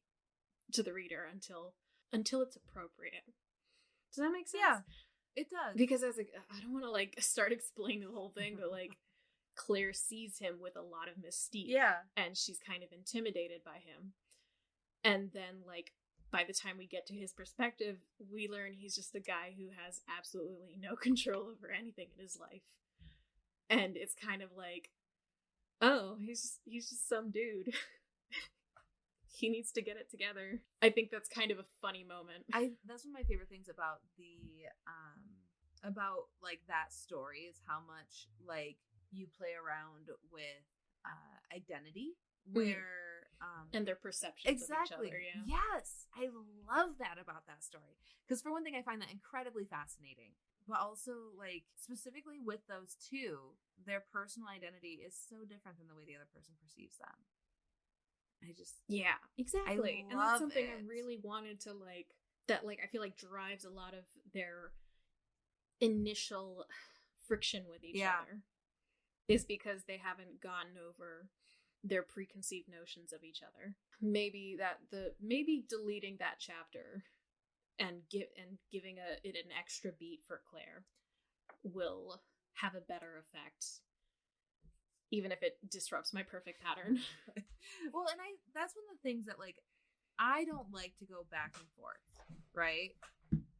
to the reader until it's appropriate. Does that make sense?
Yeah, it does.
Because I don't want to start explaining the whole thing, but Claire sees him with a lot of mystique.
Yeah.
And she's kind of intimidated by him. And then by the time we get to his perspective, we learn he's just a guy who has absolutely no control over anything in his life. And it's kind of oh, he's just some dude. He needs to get it together. I think that's kind of a funny moment.
That's one of my favorite things about that story is how much you play around with identity, where
and their perceptions
exactly
of each other. Yeah.
Yes, I love that about that story, because for one thing, I find that incredibly fascinating. But also, specifically with those two, their personal identity is so different than the way the other person perceives them.
Yeah, exactly. And that's something I really wanted to that I feel drives a lot of their initial friction with each other, is because they haven't gotten over their preconceived notions of each other. Maybe deleting that chapter and giving it an extra beat for Claire will have a better effect, even if it disrupts my perfect pattern.
Well, and that's one of the things that I don't like to go back and forth, right?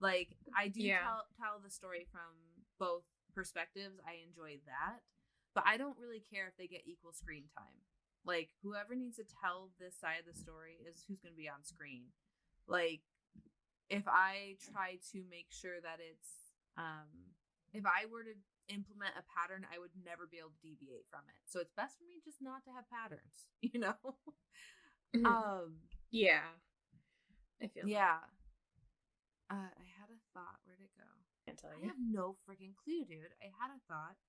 I do tell the story from both perspectives. I enjoy that, but I don't really care if they get equal screen time. Whoever needs to tell this side of the story is who's going to be on screen. If I try to make sure that it's, if I were to implement a pattern, I would never be able to deviate from it. So it's best for me just not to have patterns,
Yeah. I feel
yeah. I had a thought. Where'd it go?
Can't tell
I
you.
have no freaking clue, dude. I had a thought.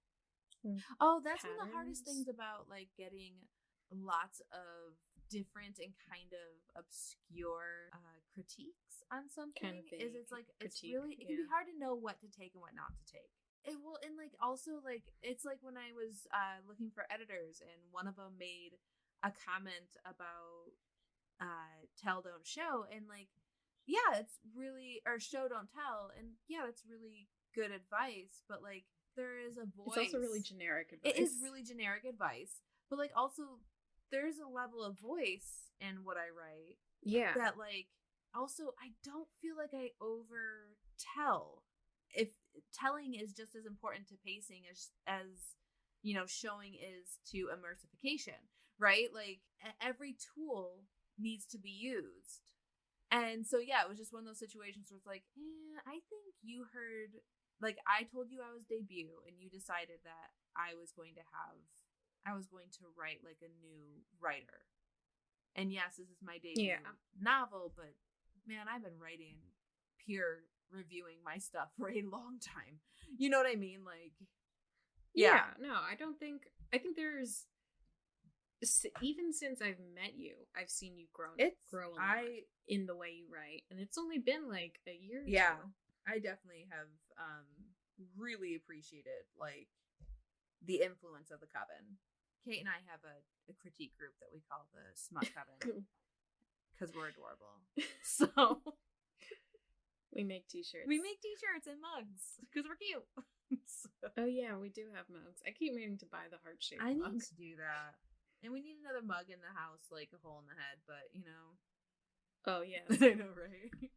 Mm.
Oh, that's one of the hardest
Patterns?
things about getting lots of different and kind of obscure critiques on something,
Kind of
is it's
critique,
it can be hard to know what to take and what not to take. Also it's when I was looking for editors, and one of them made a comment about tell don't show, and it's really, or show don't tell, and that's really good advice, but there is a voice.
It's also really generic advice.
It is really generic advice, but also there's a level of voice in what I write.
Yeah.
That also I don't feel like I over tell. If telling is just as important to pacing as showing is to immersification, right? Every tool needs to be used. And so it was just one of those situations where it's I think you heard, I told you I was debut, and you decided that I was going to write a new writer. And yes, this is my debut novel, but man, I've been writing peer reviewing my stuff for a long time. You know what I mean?
No, I think there's, even since I've met you, I've seen you grow a lot in the way you write, and it's only been a year or two.
I definitely have really appreciated the influence of the Coven. Kate and I have a critique group that we call the Smut Coven because we're adorable. So
we make t-shirts.
And mugs because we're cute.
Oh yeah, we do have mugs. I keep meaning to buy the heart-shaped
I
mug.
need to do that. And we need another mug in the house, a hole in the head, but
Oh yeah.
I know, right?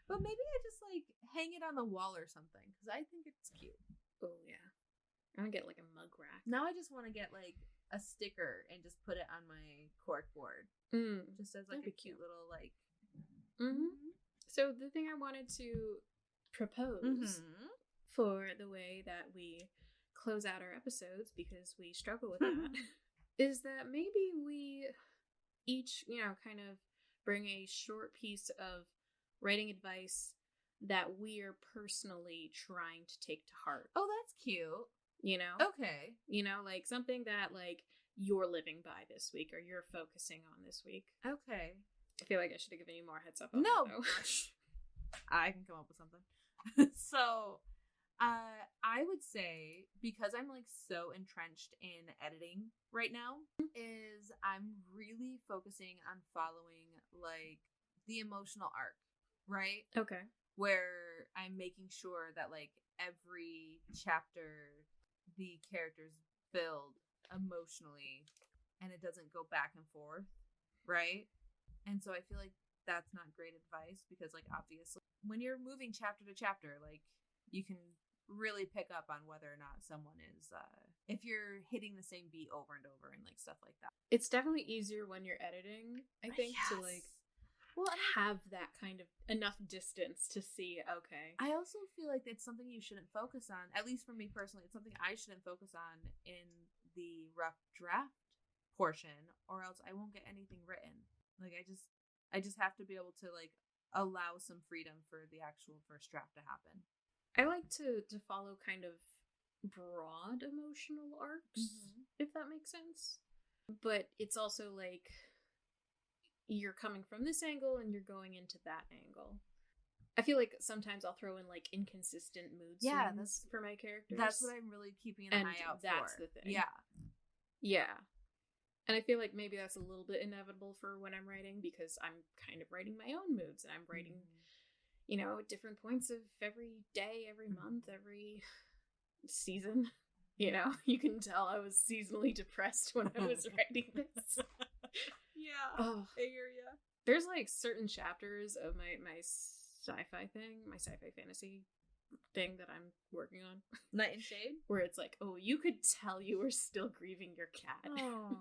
But maybe I just hang it on the wall or something, because I think it's cute.
Oh yeah. I'm gonna get a mug rack.
Now I just want to get a sticker and just put it on my cork board. Just as a cute little
So the thing I wanted to propose for the way that we close out our episodes, because we struggle with that, is that maybe we each, kind of bring a short piece of writing advice that we are personally trying to take to heart.
Oh, that's cute. Okay.
Like something that like you're living by this week or you're focusing on this week.
Okay.
I feel like I should have given you more heads up on
no.
that, though.
I can come up with something. So, I would say, because I'm like so entrenched in editing right now, is I'm really focusing on following like the emotional arc, right?
Okay.
Where I'm making sure that like every chapter the characters build emotionally and it doesn't go back and forth, right? And so I feel like that's not great advice, because like obviously when you're moving chapter to chapter, like you can really pick up on whether or not someone is if you're hitting the same beat over and over and like stuff like that.
It's definitely easier when you're editing, I think, to like have that kind of enough distance to see, okay.
I also feel like it's something you shouldn't focus on, at least for me personally. It's something I shouldn't focus on in the rough draft portion, or else I won't get anything written. Like I just have to be able to like allow some freedom for the actual first draft to happen.
I like to follow kind of broad emotional arcs, if that makes sense. But it's also like you're coming from this angle and you're going into that angle. I feel like sometimes I'll throw in like inconsistent mood swings for my characters.
That's what I'm really keeping an eye out for.
That's the thing. Yeah. And I feel like maybe that's a little bit inevitable for when I'm writing, because I'm kind of writing my own moods, and I'm writing, at different points of every day, every month, every season. You can tell I was seasonally depressed when I was writing this.
Yeah. Oh. I hear ya.
There's like certain chapters of my sci-fi thing, my sci-fi fantasy thing that I'm working on.
Night and Shade?
Where it's like, oh, you could tell you were still grieving your cat.
Aww.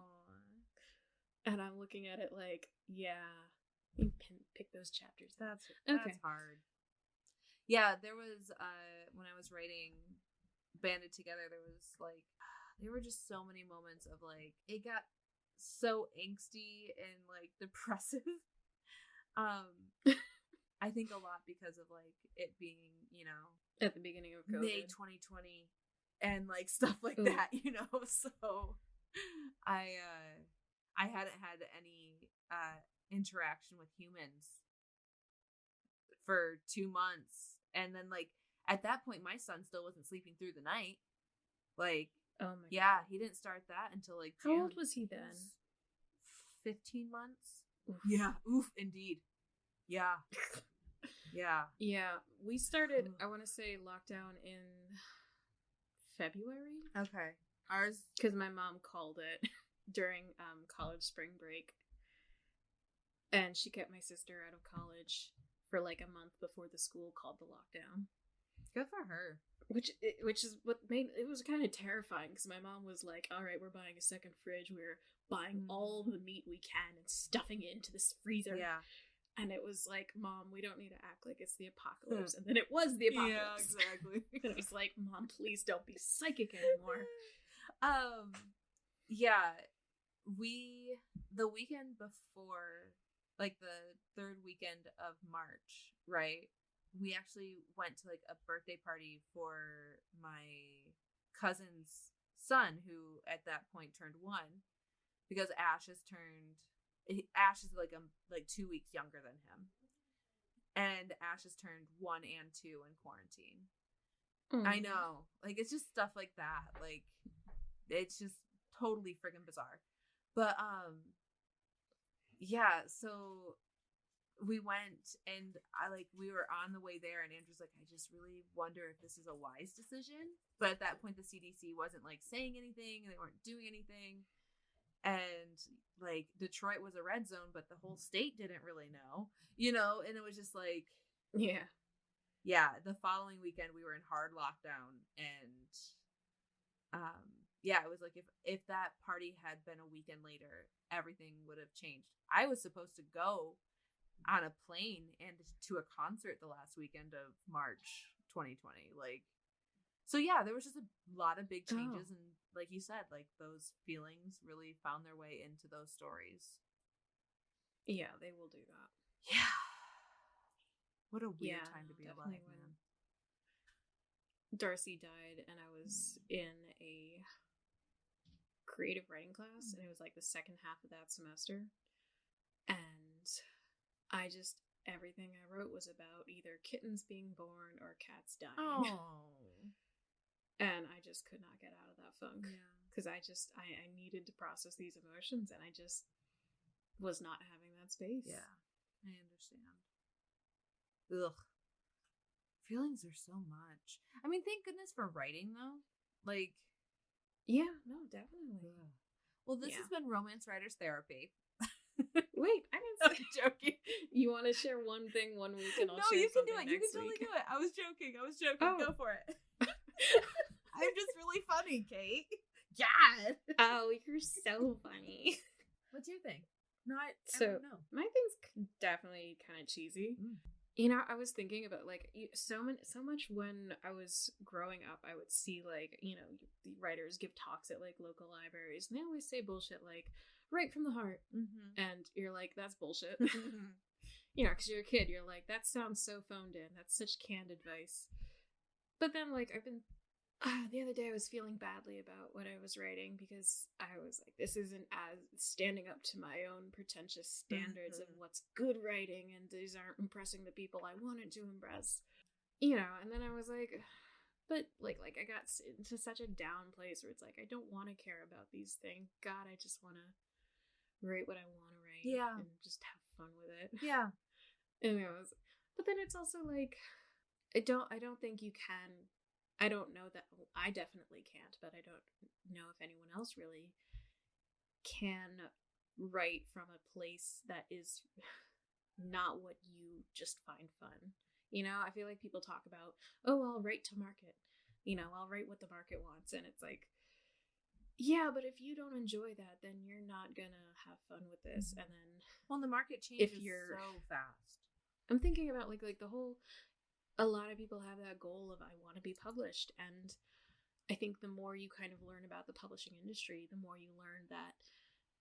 And I'm looking at it like, yeah, you pick those chapters.
That's hard. Yeah, there was, when I was writing Banded Together, there were just so many moments of like, it got so angsty and like depressive. I think a lot because of like it being,
at the beginning of COVID.
May 2020 and like stuff like that, so I hadn't had any interaction with humans for 2 months, and then like at that point my son still wasn't sleeping through the night. Like,
oh my
God. He didn't start that until like
June. How old was he then?
15 months. Oof. Yeah. Oof, indeed. Yeah. Yeah.
We started, I want to say, lockdown in February.
Okay. Ours,
because my mom called it during college spring break, and she kept my sister out of college for like a month before the school called the lockdown.
Good for her.
Which is what made it was kind of terrifying, because my mom was like, all right, we're buying a second fridge, we're buying all the meat we can and stuffing it into this freezer.
Yeah.
And it was like, Mom, we don't need to act like it's the apocalypse. And then it was the apocalypse.
Yeah, exactly.
And it was like, Mom, please don't be psychic anymore.
Yeah, the weekend before, like the third weekend of March, right? We actually went to like a birthday party for my cousin's son, who at that point turned 1, because Ash is like 2 weeks younger than him, and Ash has turned 1 and 2 in quarantine. I know, like it's just stuff like that. Like it's just totally friggin' bizarre. But yeah, so we went, and we were on the way there, and Andrew's like, I just really wonder if this is a wise decision. But at that point the CDC wasn't like saying anything, they weren't doing anything. And like Detroit was a red zone, but the whole state didn't really know, and it was just like, yeah, the following weekend we were in hard lockdown, and yeah, it was like if that party had been a weekend later, everything would have changed. I was supposed to go on a plane and to a concert the last weekend of March 2020. Like, so yeah, there was just a lot of big changes, and like you said, like those feelings really found their way into those stories.
Yeah, they will do that.
Yeah. What a weird time to be alive, man.
Darcy died, and I was in a creative writing class, and it was like the second half of that semester, and everything I wrote was about either kittens being born or cats dying.
Oh.
And I just could not get out of that funk, because I needed to process these emotions, and I just was not having that space.
Yeah, I understand. Ugh. Feelings are so much. I mean, thank goodness for writing, though. Like,
yeah, no, definitely.
Ugh. Well, this has been Romance Writers Therapy.
Wait, I didn't say joking. You want to share one thing one week, and I'll share something next week? No, you can do it. You can totally do it. I was joking.
Oh. Go for it. I'm just really funny, Kate. God.
Oh, you're so funny.
What's your thing?
I don't know. My thing's definitely kind of cheesy. You know, I was thinking about, like, so much when I was growing up, I would see, like, you know, the writers give talks at, like, local libraries, and they always say bullshit like, right from the heart. And you're like, that's bullshit. You know, because you're a kid, you're like, that sounds so phoned in. That's such canned advice. But then, like, the other day I was feeling badly about what I was writing, because I was like, this isn't as standing up to my own pretentious standards of what's good writing, and these aren't impressing the people I wanted to impress. You know, and then I was like, but like I got into such a down place where it's like, I don't want to care about these things. God, I just want to write what I want to write.
Yeah.
And just have fun with it.
Yeah.
And but then it's also like, I don't think you can. I don't know that I definitely can't, but I don't know if anyone else really can write from a place that is not what you just find fun. You know, I feel like people talk about, oh, I'll write to market. You know, I'll write what the market wants. And it's like, yeah, but if you don't enjoy that, then you're not gonna have fun with this. And then,
well, the market changes so fast.
I'm thinking about like the whole. A lot of people have that goal of, I want to be published, and I think the more you kind of learn about the publishing industry, the more you learn that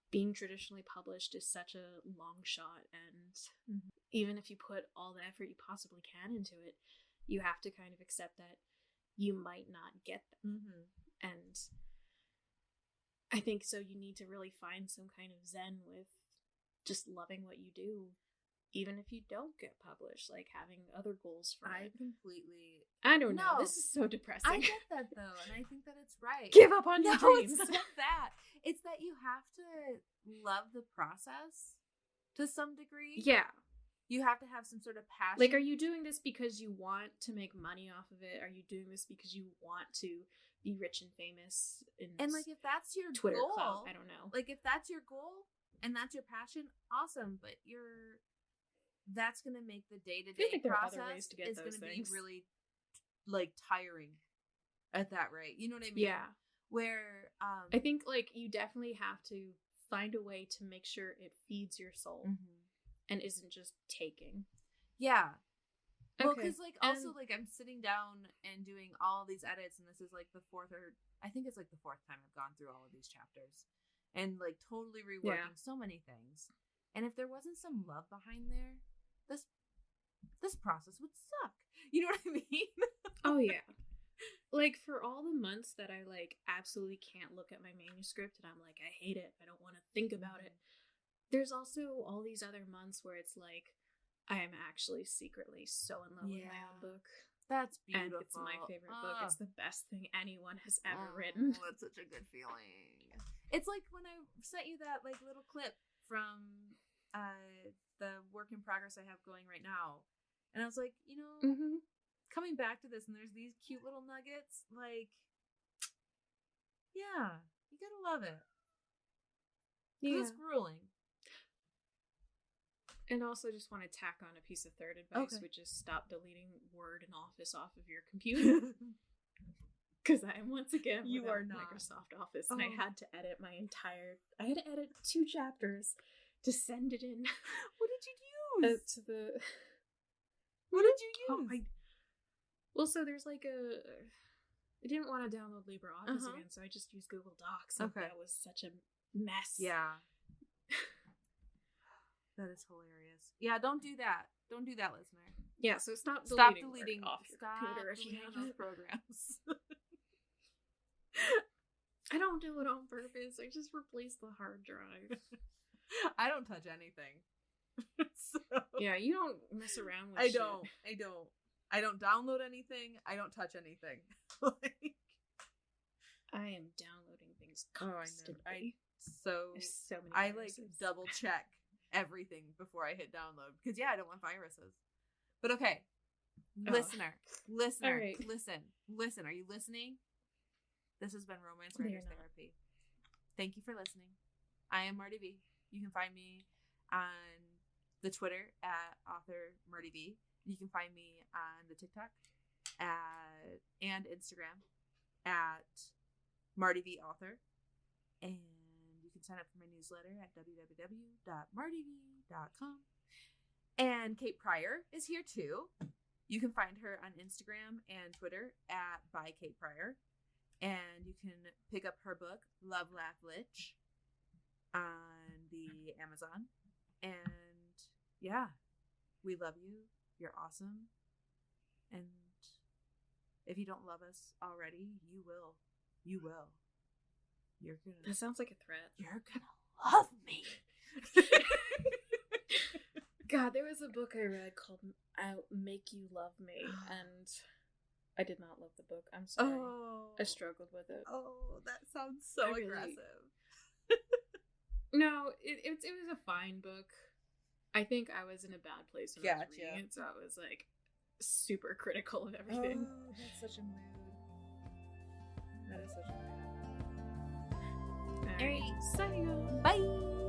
being traditionally published is such a long shot, and even if you put all the effort you possibly can into it, you have to kind of accept that you might not get them. And I think so you need to really find some kind of zen with just loving what you do, even if you don't get published, like having other goals for it. I don't know. This is so depressing.
I get that, though, and I think that it's right.
Give up on your dreams.
It's not that. It's that you have to love the process to some degree.
Yeah.
You have to have some sort of passion.
Like, are you doing this because you want to make money off of it? Are you doing this because you want to be rich and famous?
And like, if that's your
Twitter
goal,
clout, I don't know.
Like, if that's your goal and that's your passion, awesome. But that's going to make the day-to-day process is going to be really, like, tiring at that rate. You know what I mean?
Yeah.
Where,
I think, like, you definitely have to find a way to make sure it feeds your soul and isn't just taking.
Yeah. Well, because, like, also, like, I'm sitting down and doing all these edits, and this is, like, I think it's, like, the fourth time I've gone through all of these chapters. And, like, totally reworking so many things. And if there wasn't some love behind there, this process would suck. You know what I mean?
Oh, yeah. Like, for all the months that I, like, absolutely can't look at my manuscript and I'm like, I hate it, I don't want to think about it, there's also all these other months where it's like, I am actually secretly so in love with my own book.
That's beautiful.
And it's my favorite book. It's the best thing anyone has ever written.
That's such a good feeling. It's like when I sent you that, like, little clip from the work in progress I have going right now. And I was like, you know, coming back to this, and there's these cute little nuggets, like, yeah, you gotta love it. Yeah. It's grueling.
And also just want to tack on a piece of third advice, which is stop deleting Word and Office off of your computer. Because I am once again without Microsoft Office, and I had to edit I had to edit 2 chapters to send it in.
What did you use?
To the...
What did you use?
Oh, well, so there's like a... I didn't want to download LibreOffice again, so I just used Google Docs. And that was such a mess.
Yeah. That is hilarious. Yeah, don't do that. Don't do that, listener.
Yeah, so stop deleting off your computer if you have
those programs.
I don't do it on purpose. I just replace the hard drive.
I don't touch anything. So,
yeah, you don't mess around with
I
shit.
I don't download anything. I don't touch anything. Like,
I am downloading things constantly.
So
many
I
viruses.
like double check everything before I hit download because I don't want viruses. But okay, listener,
right.
listen. Are you listening? This has been Romance Writers Therapy. Thank you for listening. I am Marty V. You can find me on the Twitter at author Marty V. You can find me on the TikTok and Instagram at Marty V Author. And you can sign up for my newsletter at www.martyv.com. And Kate Pryor is here too. You can find her on Instagram and Twitter at by Kate Pryor. And you can pick up her book, Love, Laugh, Lich, on the Amazon. And yeah, we love you. You're awesome. And if you don't love us already, you will. You will. You're gonna...
That sounds like a threat.
You're gonna love me.
God, there was a book I read called I'll Make You Love Me, and I did not love the book. I'm sorry. I struggled with it.
Oh, that sounds so aggressive.
No, it was a fine book. I think I was in a bad place when I was reading it, so I was like super critical of everything.
Oh, that's such a mood. That is such a mood.
All right, signing off.
Bye.